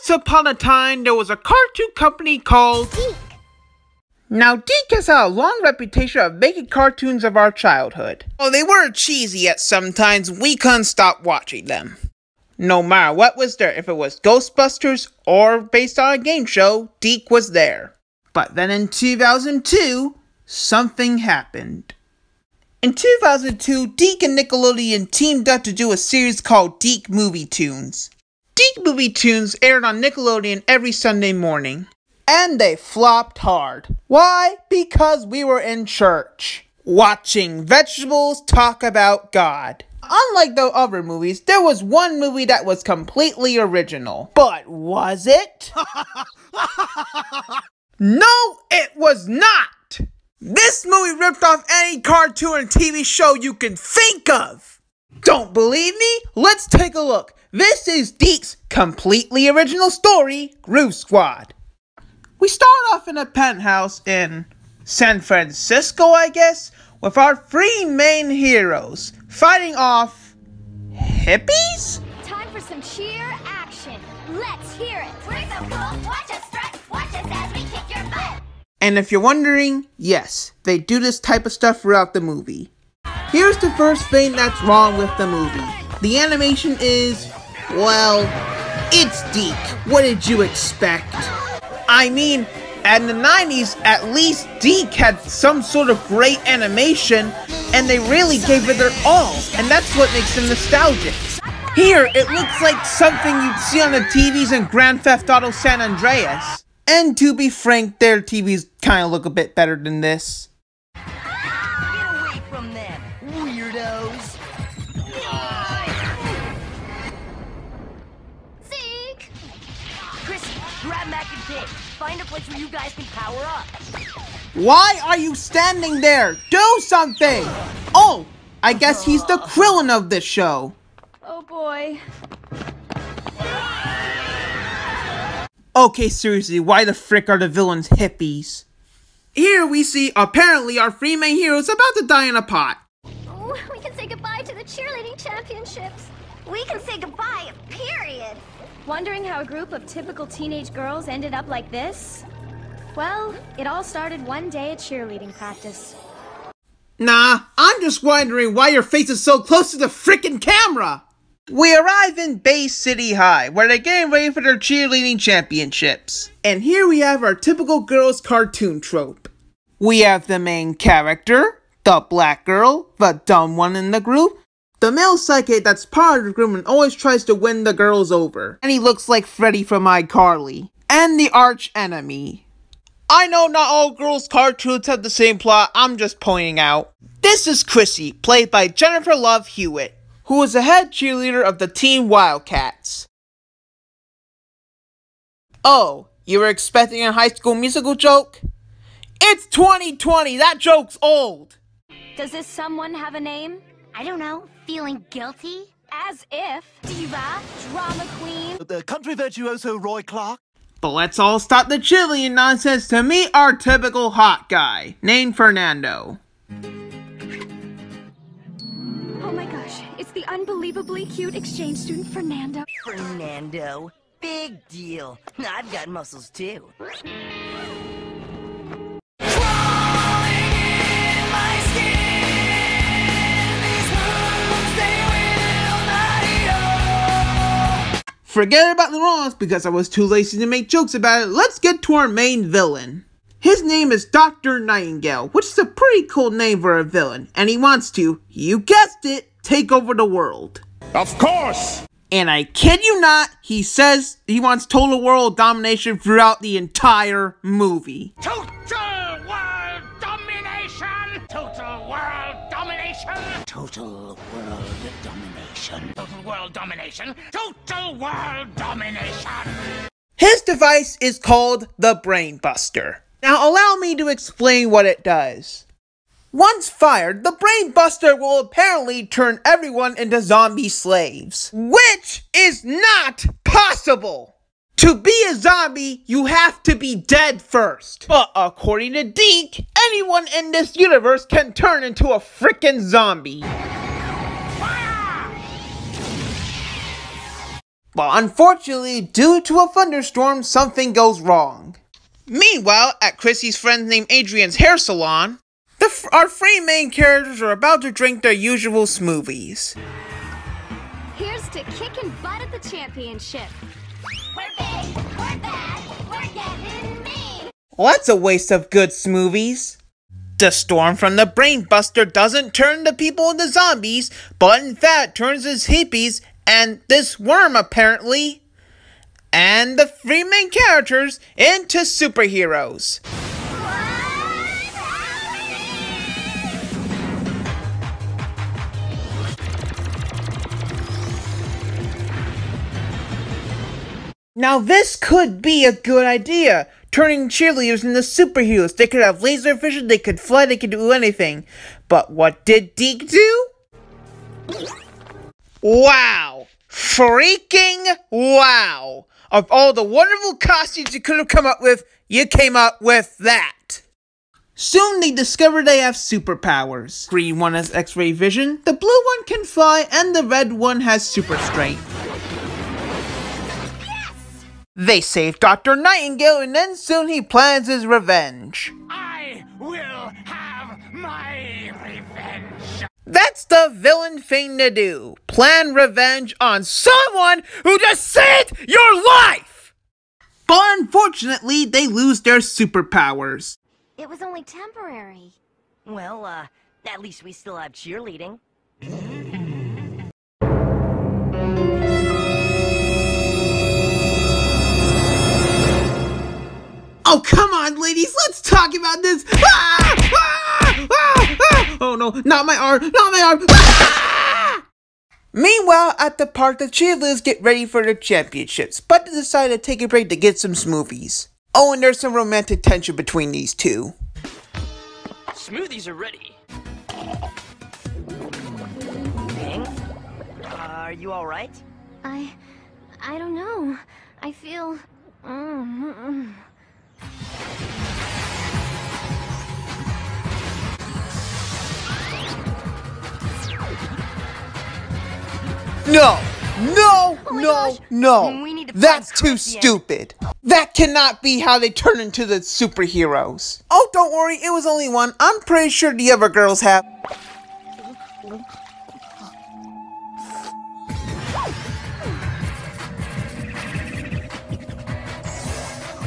Once upon a time, there was a cartoon company called Deke. Now, Deke has had a long reputation of making cartoons of our childhood. While they were cheesy yet sometimes, we couldn't stop watching them. No matter what was there, if it was Ghostbusters or based on a game show, Deke was there. But then in 2002, something happened. In 2002, Deke and Nickelodeon teamed up to do a series called Deke Movie Tunes. Deke Movie Tunes aired on Nickelodeon every Sunday morning. And they flopped hard. Why? Because we were in church, watching vegetables talk about God. Unlike the other movies, there was one movie that was completely original. But was it? No, it was not! This movie ripped off any cartoon and TV show you can think of! Don't believe me? Let's take a look. This is Deke's completely original story, Groove Squad. We start off in a penthouse in San Francisco, I guess, with our three main heroes fighting off hippies? Time for some cheer action. Let's hear it. We're so cool. Watch us strut. Watch us as we kick your butt. And if you're wondering, yes, they do this type of stuff throughout the movie. Here's the first thing that's wrong with the movie. The animation is, well, it's Deke. What did you expect? I mean, in the 90s, at least Deke had some sort of great animation, and they really gave it their all, and that's what makes them nostalgic. Here, it looks like something you'd see on the TVs in Grand Theft Auto San Andreas. And to be frank, their TVs kind of look a bit better than this. Get away from them, weirdos! Zeke! Chris, grab Mac and Kate. Find a place where you guys can power up. Why are you standing there? Do something! Oh, I guess he's the Krillin of this show. Oh boy. Okay, seriously, why the frick are the villains hippies? Here we see, apparently, our three main heroes about to die in a pot. Oh, we can say goodbye to the cheerleading championships. We can say goodbye, period. Wondering how a group of typical teenage girls ended up like this? Well, it all started one day at cheerleading practice. Nah, I'm just wondering why your face is so close to the frickin' camera! We arrive in Bay City High, where they're getting ready for their cheerleading championships. And here we have our typical girls' cartoon trope. We have the main character, the black girl, the dumb one in the group, the male psychic that's part of the group and always tries to win the girls over, and he looks like Freddy from iCarly, and the arch enemy. I know not all girls' cartoons have the same plot, I'm just pointing out. This is Chrissy, played by Jennifer Love Hewitt, who was the head cheerleader of the Teen Wildcats. Oh, you were expecting a High School Musical joke? It's 2020, that joke's old! Does this someone have a name? I don't know, feeling guilty? As if. Diva, drama queen. The country virtuoso Roy Clark. But let's all stop the cheerleading nonsense to meet our typical hot guy, named Fernando. Oh my gosh, it's the unbelievably cute exchange student Fernando. Fernando, big deal. I've got muscles too. Forget about the wrongs because I was too lazy to make jokes about it. Let's get to our main villain. His name is Dr. Nightingale, which is a pretty cool name for a villain, and he wants to, you guessed it, take over the world. Of course! And I kid you not, he says he wants total world domination throughout the entire movie. Total world domination! Total world domination! Total world domination! Total world domination! Total world domination! His device is called the Brain Buster. Now allow me to explain what it does. Once fired, the Brain Buster will apparently turn everyone into zombie slaves. Which is not possible! To be a zombie, you have to be dead first. But according to Deke, anyone in this universe can turn into a frickin' zombie. But unfortunately, due to a thunderstorm, something goes wrong. Meanwhile, at Chrissy's friend named Adrian's hair salon, our three main characters are about to drink their usual smoothies. Here's to kicking butt at the championship. We're big, we're bad, we're getting mean. Well, that's a waste of good smoothies. The storm from the Brainbuster doesn't turn the people into zombies, but in fact turns us hippies and this worm apparently, and the three main characters into superheroes. Now this could be a good idea, turning cheerleaders into superheroes. They could have laser vision, they could fly, they could do anything. But what did Deke do? Wow! Freaking wow! Of all the wonderful costumes you could have come up with, you came up with that! Soon they discover they have superpowers. Green one has X-ray vision, the blue one can fly, and the red one has super strength. They save Dr. Nightingale, and then soon he plans his revenge. I will have my revenge. That's the villain thing to do. Plan revenge on someone who just saved your life! But unfortunately, they lose their superpowers. It was only temporary. Well, at least we still have cheerleading. Oh, come on, ladies, let's talk about this! Ah! Ah! Ah! Ah! Oh no, not my arm, not my arm! Ah! Meanwhile, at the park, the cheerleaders get ready for their championships, but they decide to take a break to get some smoothies. Oh, and there's some romantic tension between these two. Smoothies are ready. Ping? Are you alright? I don't know. I feel... No! No! Oh my No! gosh. No! We need to find That's too Christian. stupid. That cannot be how they turn into the superheroes. Oh, don't worry, it was only one. I'm pretty sure the other girls have.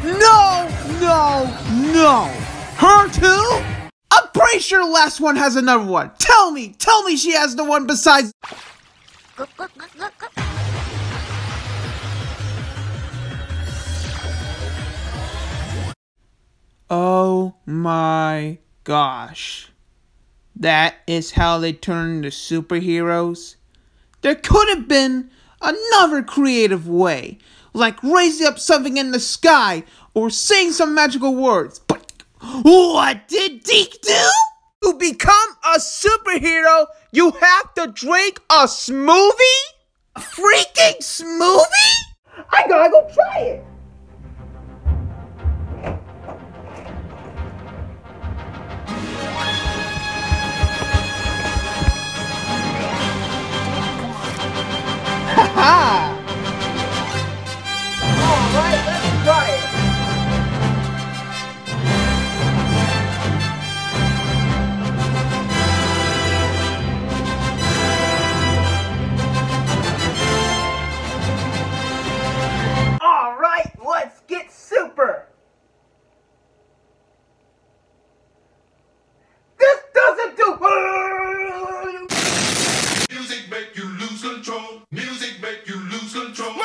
No! No! No! Her too? I'm pretty sure the last one has another one. Tell me she has the one besides... Oh my gosh. That is how they turn into superheroes? There could have been another creative way, like raising up something in the sky or saying some magical words. But what did Deke do? To become a superhero, you have to drink a smoothie? A freaking smoothie? I gotta go try it. Ha! Alright, let's try it. Alright, let's get super. This doesn't do... Music make you lose control. Music make you lose control.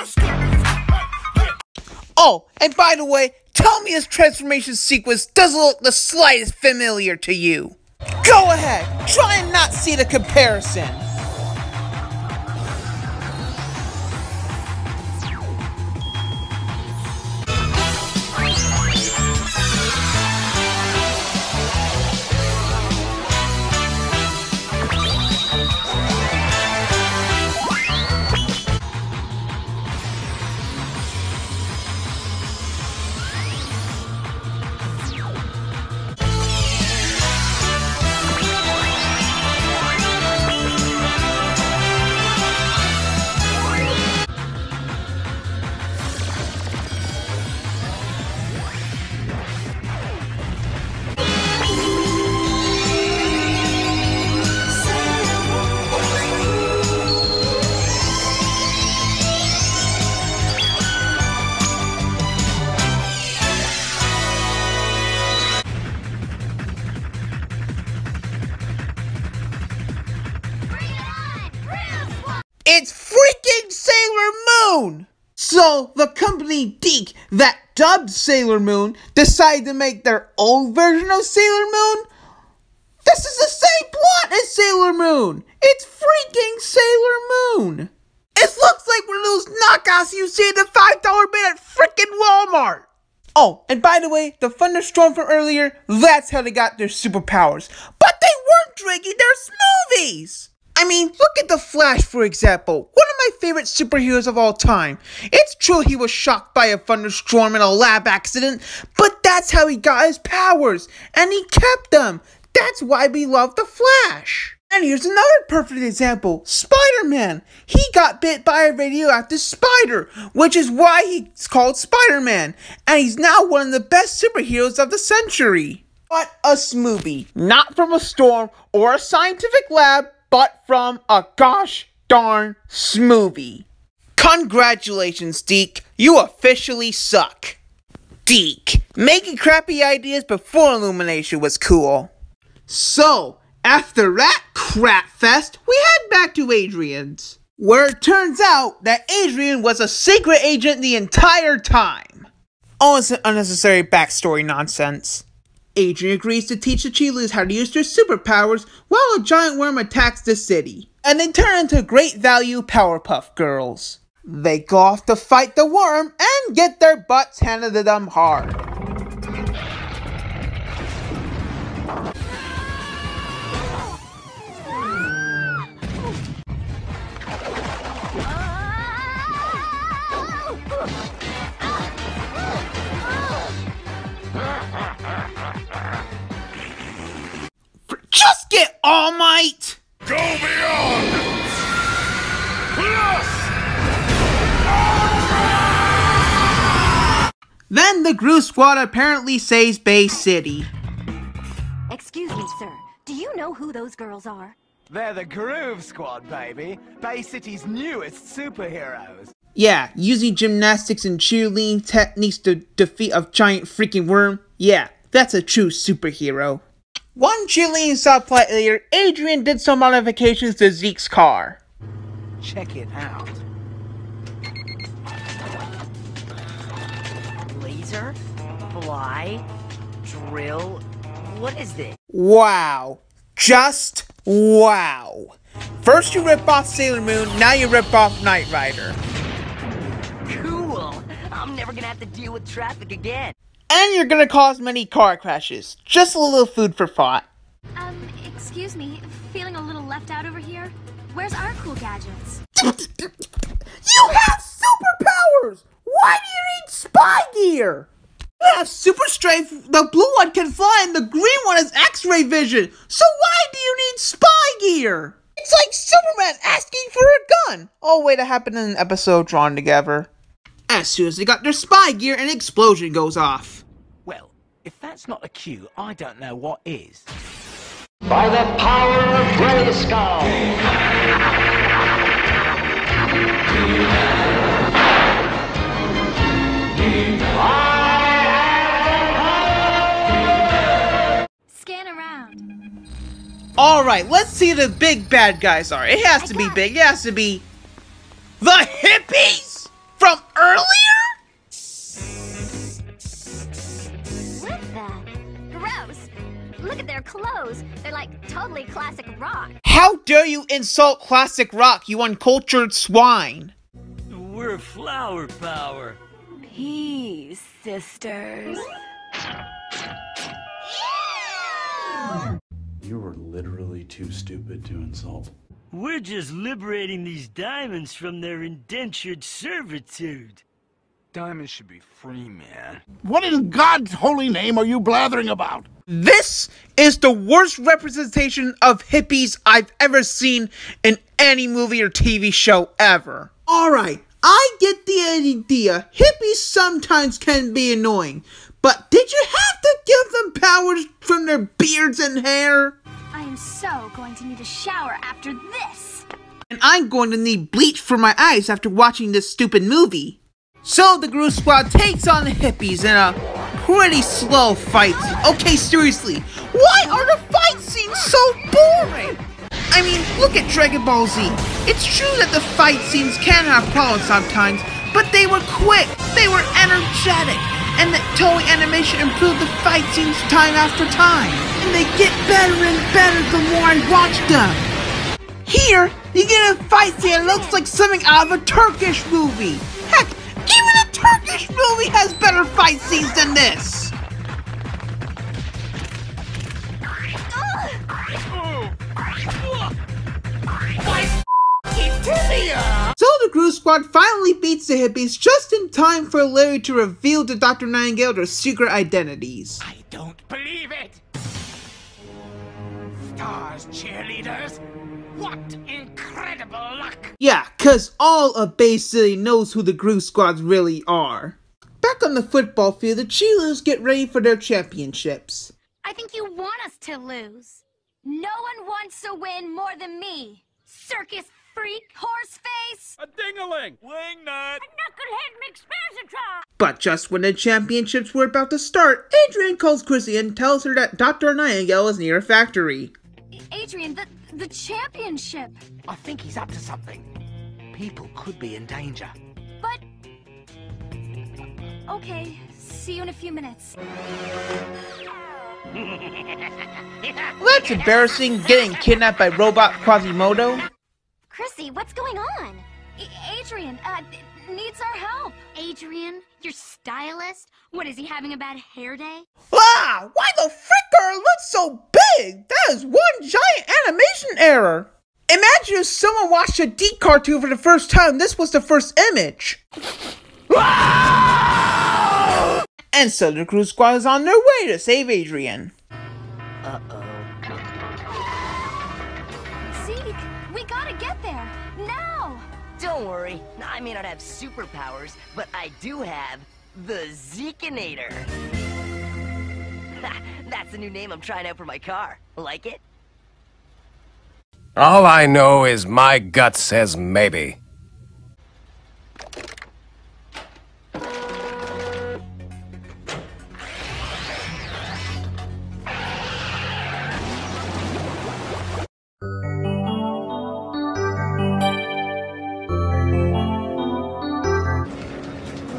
Oh, and by the way, tell me this transformation sequence doesn't look the slightest familiar to you. Go ahead, try and not see the comparison. Moon! So, the company Deke that dubbed Sailor Moon decided to make their own version of Sailor Moon? This is the same plot as Sailor Moon! It's freaking Sailor Moon! It looks like one of those knockoffs you see in the $5 bin at frickin' Walmart! Oh, and by the way, the thunderstorm from earlier, that's how they got their superpowers. But they weren't drinking their smoothies! I mean, look at the Flash, for example. One of my favorite superheroes of all time. It's true he was shocked by a thunderstorm in a lab accident, but that's how he got his powers, and he kept them. That's why we love the Flash. And here's another perfect example. Spider-Man. He got bit by a radioactive spider, which is why he's called Spider-Man. And he's now one of the best superheroes of the century. But a smoothie. Not from a storm or a scientific lab, but from a gosh darn smoothie. Congratulations, Deke. You officially suck. Deke. Making crappy ideas before Illumination was cool. So, after that crap fest, we head back to Adrian's, where it turns out that Adrian was a secret agent the entire time. All this unnecessary backstory nonsense. Adrian agrees to teach the cheerleaders how to use their superpowers while a giant worm attacks the city, and they turn into great value Powerpuff Girls. They go off to fight the worm and get their butts handed to them hard. Just get All Might! Go beyond! Plus! Then the Groove Squad apparently saves Bay City. Excuse me, sir. Do you know who those girls are? They're the Groove Squad, baby. Bay City's newest superheroes. Yeah, using gymnastics and cheerleading techniques to defeat a giant freaking worm. Yeah, that's a true superhero. One cheerleading subplot later, Adrian did some modifications to Zeke's car. Check it out. Laser? Fly? Drill? What is this? Wow. Just wow. First you rip off Sailor Moon, now you rip off Knight Rider. Cool! I'm never gonna have to deal with traffic again. And you're gonna cause many car crashes. Just a little food for thought. Excuse me, feeling a little left out over here? Where's our cool gadgets? You have superpowers! Why do you need spy gear? You have super strength, the blue one can fly and the green one has x-ray vision. So why do you need spy gear? It's like Superman asking for a gun. Oh wait, it happened in an episode Drawn Together. As soon as they got their spy gear, an explosion goes off. Well, if that's not a cue, I don't know what is. By the power of Grayskull! Scan around. Alright, let's see who the big bad guys are. It has to be big. It has to be the hippies from earlier? What's that? Gross. Look at their clothes. They're like totally classic rock. How dare you insult classic rock, you uncultured swine? We're flower power. Peace, sisters. You were literally too stupid to insult. We're just liberating these diamonds from their indentured servitude. Diamonds should be free, man. What in God's holy name are you blathering about? This is the worst representation of hippies I've ever seen in any movie or TV show ever. Alright, I get the idea. Hippies sometimes can be annoying. But did you have to give them powers from their beards and hair? I am so going to need a shower after this. And I'm going to need bleach for my eyes after watching this stupid movie. So the Groove Squad takes on the hippies in a pretty slow fight scene. Okay, seriously, why are the fight scenes so boring? I mean, look at Dragon Ball Z. It's true that the fight scenes can have problems sometimes, but they were quick, they were energetic, and that Toei Animation improved the fight scenes time after time. And they get better and better the more I watch them. Here, you get a fight scene that looks like something out of a Turkish movie. Heck, even a Turkish movie has better fight scenes than this. So the Groove Squad finally beats the hippies just in time for Larry to reveal to Dr. Nightingale their secret identities. I don't believe it! Stars, cheerleaders! What incredible luck! Yeah, cause all of Bay City knows who the Groove Squads really are. Back on the football field, the cheerleaders get ready for their championships. I think you want us to lose. No one wants to win more than me. Circus freak, horse face. A ding-a-ling! Wingnut! A knucklehead McSpazzatron! But just when the championships were about to start, Adrian calls Chrissy and tells her that Dr. Nightingale is near a factory. Adrian, the championship. I think he's up to something. People could be in danger. But... Okay, see you in a few minutes. That's embarrassing, getting kidnapped by robot Quasimodo. Chrissy, what's going on? Adrian, needs our help. Adrian, your stylist? What, is he having a bad hair day? Ah! Why the frick are it look so big? That is one giant animation error. Imagine if someone watched a D cartoon for the first time, this was the first image. And so the Groove Squad is on their way to save Adrian. Zeke, we gotta get there, now! Don't worry, I may not have superpowers, but I do have the Zekinator. That's the new name I'm trying out for my car. Like it? All I know is my gut says maybe.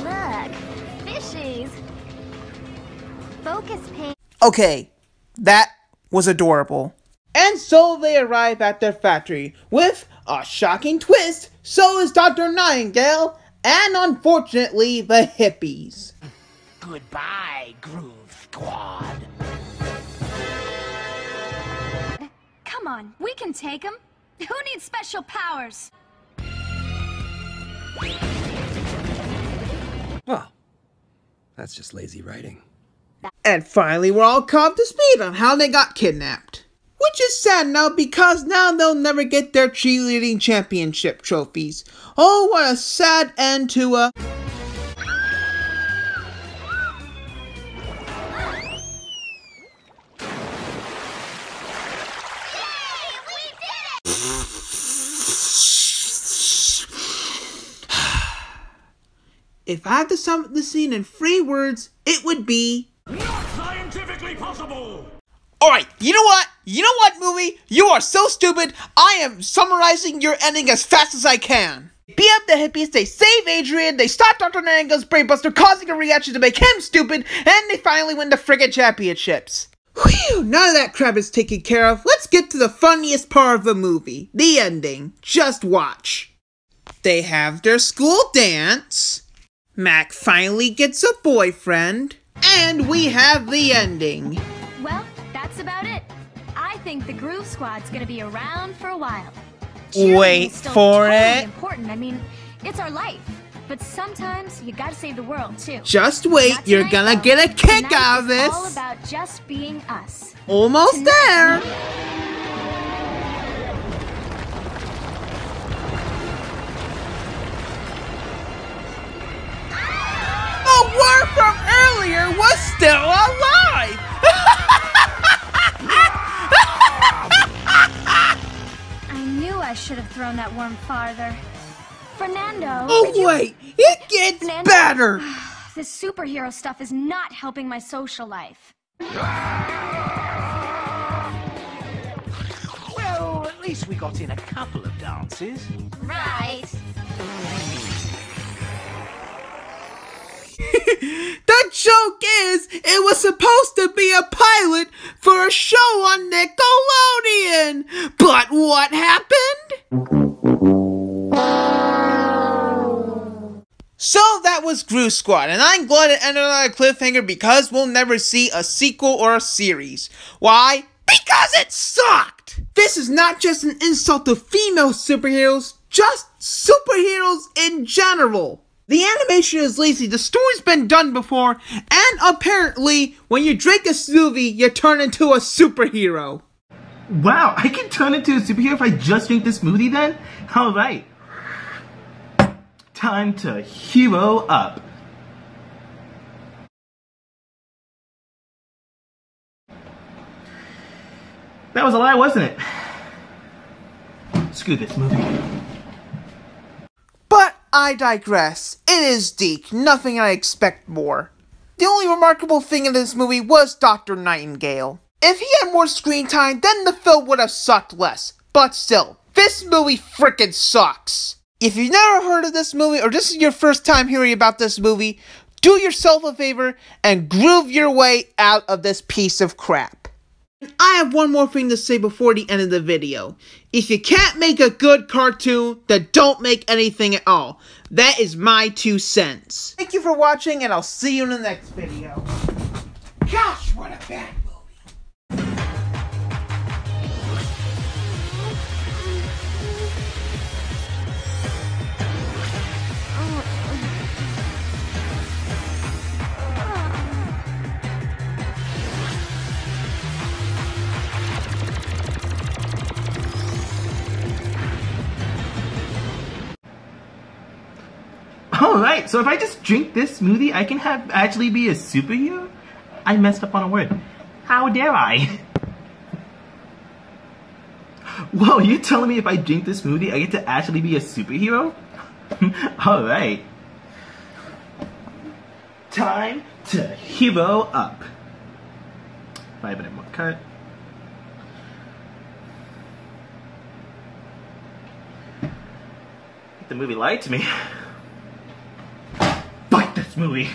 Look, fishies. Focus paint. Okay, that was adorable. And so they arrive at their factory. With a shocking twist, so is Dr. Nightingale, and unfortunately, the hippies. Goodbye, Groove Squad. Come on, we can take them. Who needs special powers? Well, that's just lazy writing. And finally, we're all caught up to speed on how they got kidnapped. Which is sad now, because now they'll never get their cheerleading championship trophies. Oh, what a sad end to a... If I had to sum up the scene in 3 words, it would be... Not scientifically possible! Alright, you know what? You know what, movie? You are so stupid, I am summarizing your ending as fast as I can. Beat up the hippies, they save Adrian, they stop Dr. Nightingale's brainbuster, causing a reaction to make him stupid, and they finally win the friggin' championships. Whew, now that crap is taken care of, let's get to the funniest part of the movie, the ending. Just watch. They have their school dance, Mac finally gets a boyfriend, and we have the ending. Well, that's about it. I think the Groove Squad's gonna be around for a while. Wait Cheerleading's still for totally it. Important. I mean, it's our life. But sometimes you gotta save the world too. Just wait, Not you're tonight, gonna get a kick Tonight out of is this. all about just being us. Almost there. The word from earlier was still alive. I knew I should have thrown that worm farther. Fernando. Oh wait, it gets Fernando? better. This superhero stuff is not helping my social life. Well, Well, at least we got in a couple of dances. Right. The joke is, it was supposed to be a pilot for a show on Nickelodeon. But what happened? So that was Groove Squad, and I'm glad it ended on a cliffhanger because we'll never see a sequel or a series. Why? Because it sucked! This is not just an insult to female superheroes, just superheroes in general. The animation is lazy, the story's been done before, and apparently, when you drink a smoothie, you turn into a superhero. Wow, I can turn into a superhero if I just drink this smoothie then? Alright. Time to hero up. That was a lie, wasn't it? Screw this movie. But I digress. It is Deke, nothing I expect more. The only remarkable thing in this movie was Dr. Nightingale. If he had more screen time, then the film would have sucked less. But still, this movie frickin' sucks. If you've never heard of this movie, or this is your first time hearing about this movie, do yourself a favor and groove your way out of this piece of crap. I have one more thing to say before the end of the video. If you can't make a good cartoon, then don't make anything at all. That is my 2 cents. Thank you for watching, and I'll see you in the next video. Gosh, what a bad movie. Alright, so if I just drink this smoothie, I can actually be a superhero? I messed up on a word. How dare I? Whoa, you're telling me if I drink this smoothie, I get to actually be a superhero? Alright. Time to hero up. 5-minute more cut. The movie lied to me. Fight this movie!